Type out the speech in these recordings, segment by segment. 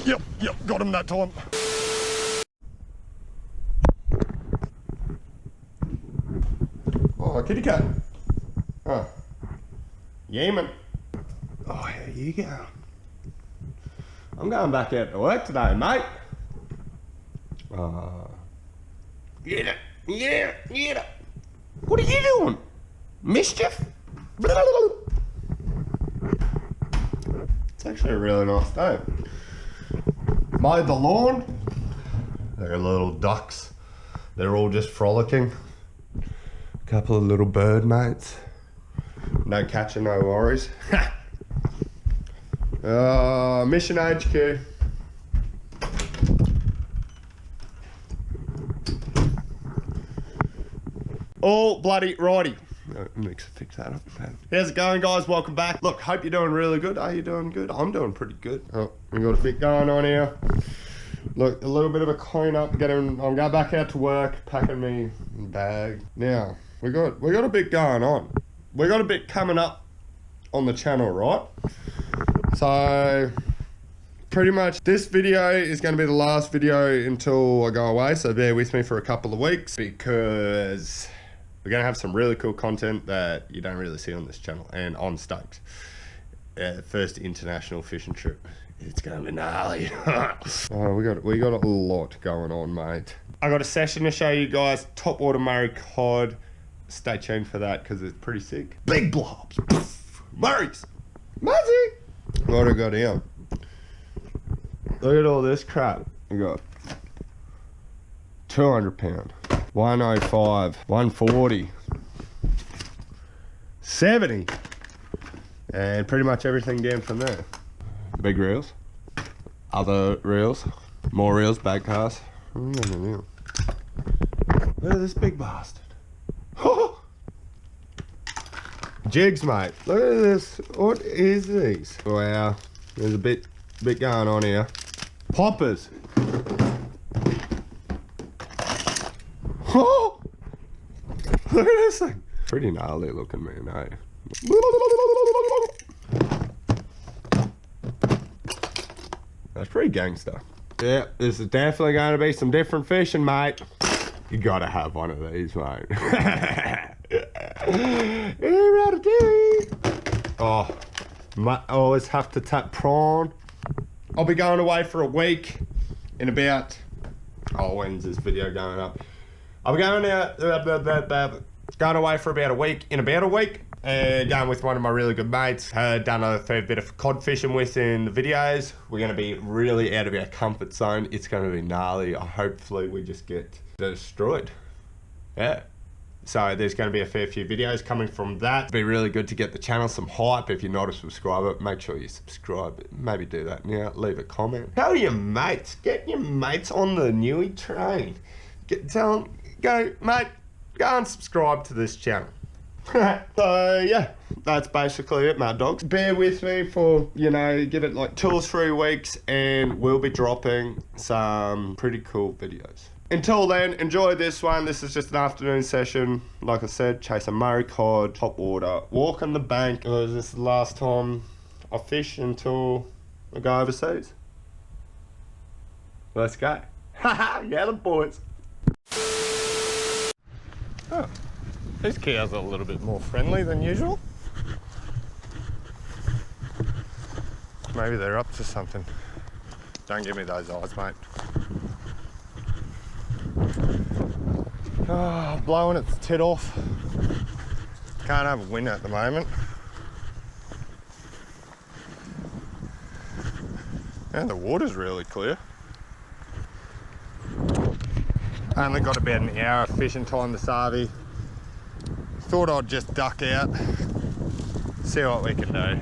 Oh, yep, got him that time. Oh, kitty cat. Oh. Yemen. Oh, here you go. I'm going back out to work today, mate. Get it. Yeah. What are you doing? Mischief? It's actually a really nice day. Mowed the lawn. They're little ducks. They're all just frolicking. A couple of little bird mates. No catching, no worries. Mission HQ. All bloody righty. Fix that up. How's it going, guys? Welcome back. Look, hope you're doing really good. Are you doing good? I'm doing pretty good. Oh, we got a bit going on here. Look, a little bit of a clean up. I'm going back out to work, packing me bag. Now, we got a bit going on. We got a bit coming up on the channel, right? So pretty much this video is going to be the last video until I go away, so bear with me for a couple of weeks because we're going to have some really cool content that you don't really see on this channel, and I'm stoked. First international fishing trip. It's going to be gnarly. Oh, we got a lot going on, mate. I got a session to show you guys, Topwater Murray Cod. Stay tuned for that because it's pretty sick. Big blobs. Murray's. Muzzy. What I got here? Look at all this crap. We got 200 pound, 105, 140, 70, and pretty much everything down from there. Big reels, other reels, more reels, bag casts. Look at this big bastard. Jigs, mate. Look at this. What is these? Wow. There's a bit going on here. Poppers. Oh! Look at this thing. Pretty gnarly looking, man, eh? That's pretty gangster. Yeah, this is definitely going to be some different fishing, mate. You gotta have one of these, mate. Oh, might always have to tap prawn. I'll be going away for a week in about, when's this video going up? I'll be going away for about a week, and going with one of my really good mates. Done a fair bit of cod fishing with in the videos. We're going to be really out of our comfort zone. It's going to be gnarly. Hopefully we just get destroyed. Yeah. So there's going to be a fair few videos coming from that. It'd be really good to get the channel some hype. If you're not a subscriber, make sure you subscribe. Maybe do that now. Leave a comment. Tell your mates. Get your mates on the newie train. Tell them, go, mate, go and subscribe to this channel. So yeah, that's basically it, mad dogs. Bear with me for, give it like 2 or 3 weeks and we'll be dropping some pretty cool videos. Until then, enjoy this one. This is just an afternoon session. Like I said, chase a Murray Cod, Topwater, walk on the bank. This is the last time I fish until I go overseas. Let's go. Haha, yeah, the boys. Oh, these cows are a little bit more friendly than usual. Maybe they're up to something. Don't give me those eyes, mate. Oh, blowing its tit off. Can't have a wind at the moment. And the water's really clear. Only got about an hour of fishing time this Arvie. Thought I'd just duck out, see what we can do.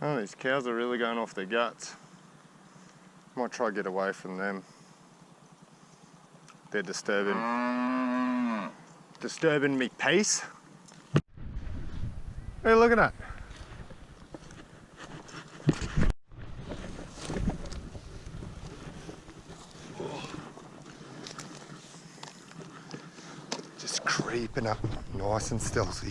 Oh, these cows are really going off their guts. Might try to get away from them. They're disturbing me peace. Hey, look at that. creeping up nice and stealthy.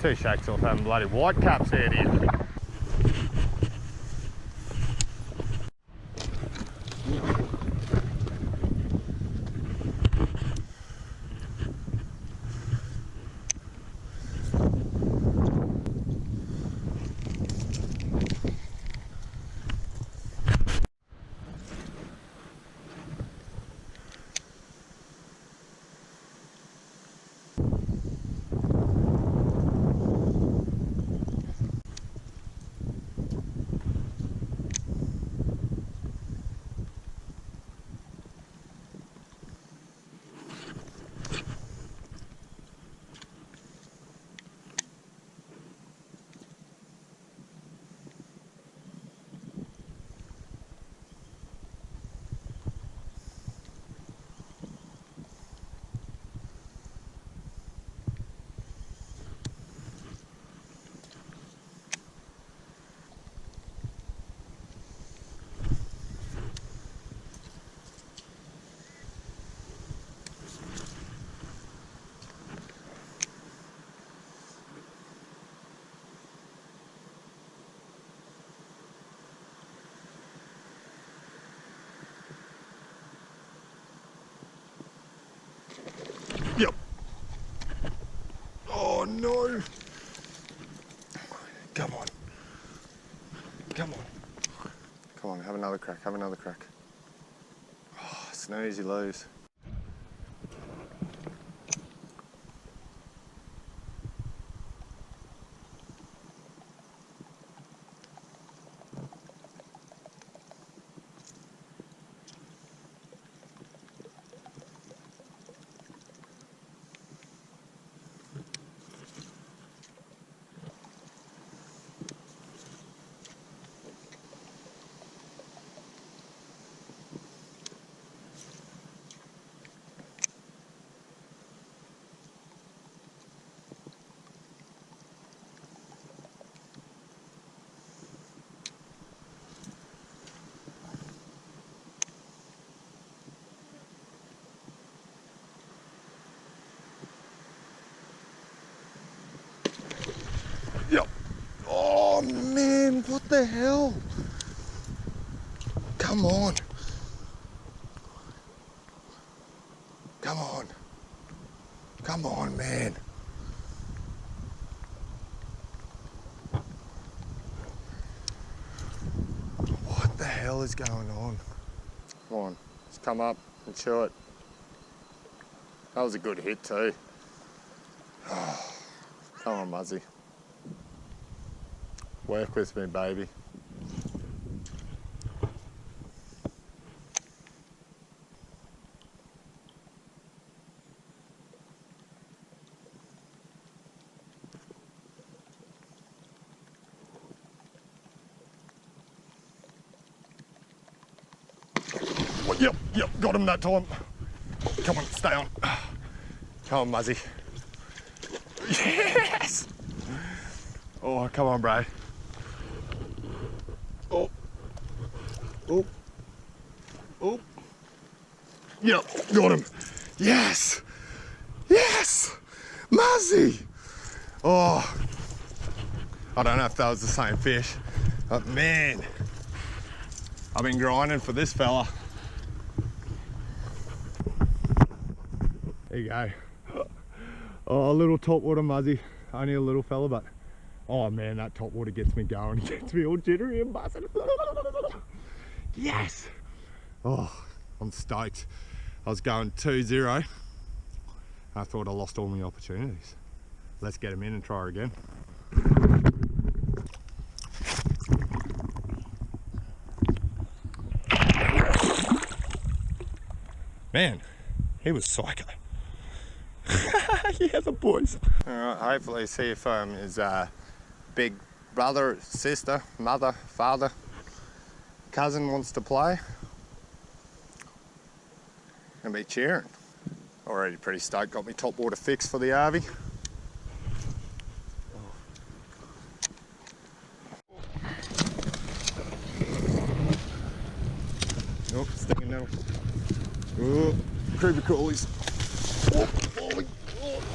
Two shakes off having bloody white caps out here. Yep. Oh no. Come on. Come on. Come on, have another crack, have another crack. Oh, snooze, you lose. Yep. Oh man, what the hell? Come on. Come on. Come on, man. What the hell is going on? Come on, just come up and chew it. That was a good hit too. Oh, come on, Muzzy. Work with me, baby. Yep, got him that time. Come on, stay on. Come on, Muzzy. Yes! Oh, come on, bro. Oh. Oh. Oh. Yep, got him. Yes! Yes! Muzzy! Oh. I don't know if that was the same fish, but man, I've been grinding for this fella. There you go. Oh, a little topwater Muzzy. Only a little fella, but oh man, that topwater gets me going. It gets me all jittery and buzzing. Yes! Oh, I'm stoked. I was going 2-0 I thought I lost all my opportunities. Let's get him in and try her again. Man, he was psycho. Yeah, the boys. Alright, hopefully see if his big brother, sister, mother, father, cousin wants to play. Gonna be cheering. Already pretty stoked, got me top water fixed for the RV. Nope, stinging nettle. Oh, creepy crawlies.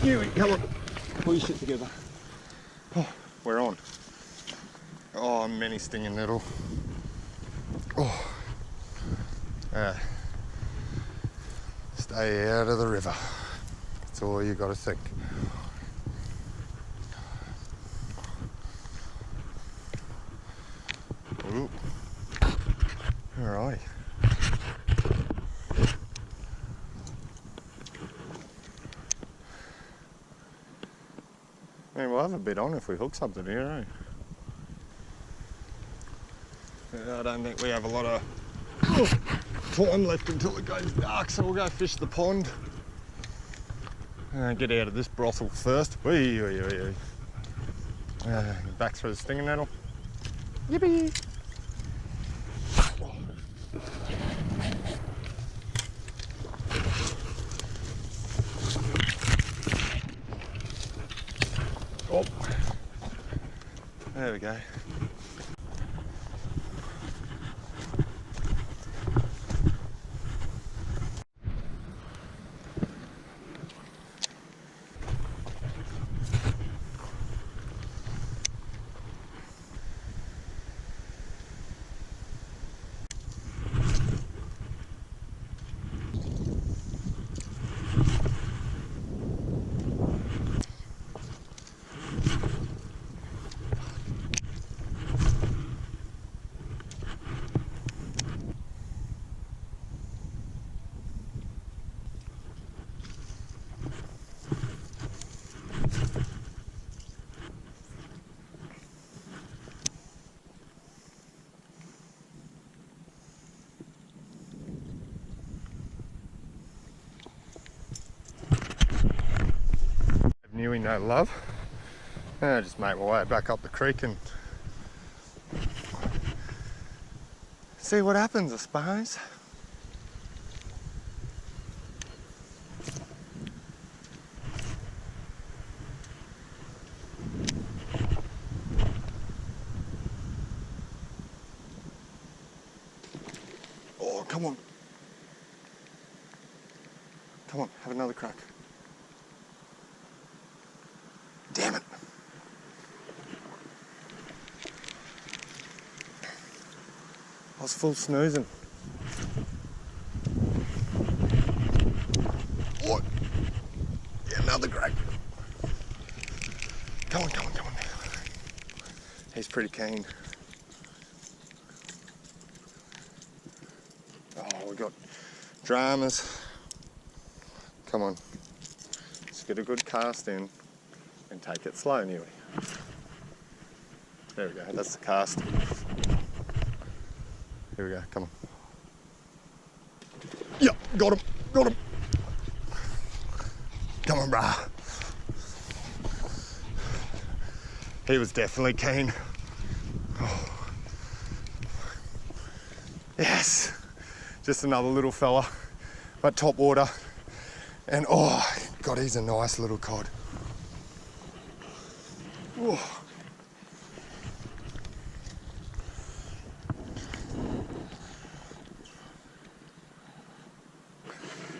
Huey, come on. Pull your shit together. Oh, we're on. Oh, many stinging nettle. Oh. Stay out of the river. That's all you gotta think. Ooh. Alrighty. I mean, we'll have a bit on if we hook something here, eh? Yeah, I don't think we have a lot of time left until it goes dark, so we'll go fish the pond. Get out of this brothel first. Wee, wee, wee, wee. Back through the stinging nettle. Yippee! Oh, there we go. Newey, no love. I just make my way back up the creek and see what happens, I suppose. Oh, come on. Come on, have another crack. Damn it. I was full snoozing. What? Yeah, another crack. Come on, come on, come on. He's pretty keen. Oh, we got dramas. Come on. Let's get a good cast in. And take it slow, Newey. There we go, that's the cast. Here we go, come on. Yep, got him, got him. Come on, brah. He was definitely keen. Oh. Yes, just another little fella, but top water. And oh, God, he's a nice little cod. Whoa.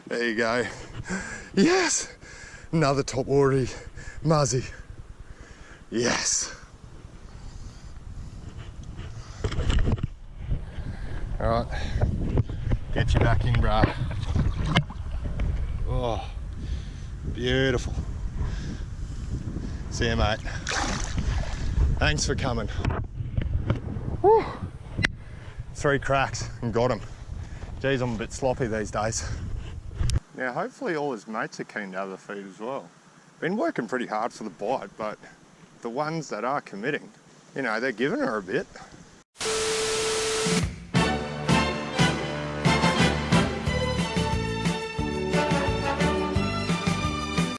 There you go. Yes! Another top watery muzzy. Yes. Alright. Get you back in, brah. Oh, beautiful. See you, mate. Thanks for coming. Whew. 3 cracks and got him. Geez, I'm a bit sloppy these days. Now hopefully all his mates are keen to have the feed as well. Been working pretty hard for the bite, but the ones that are committing, you know, they're giving her a bit.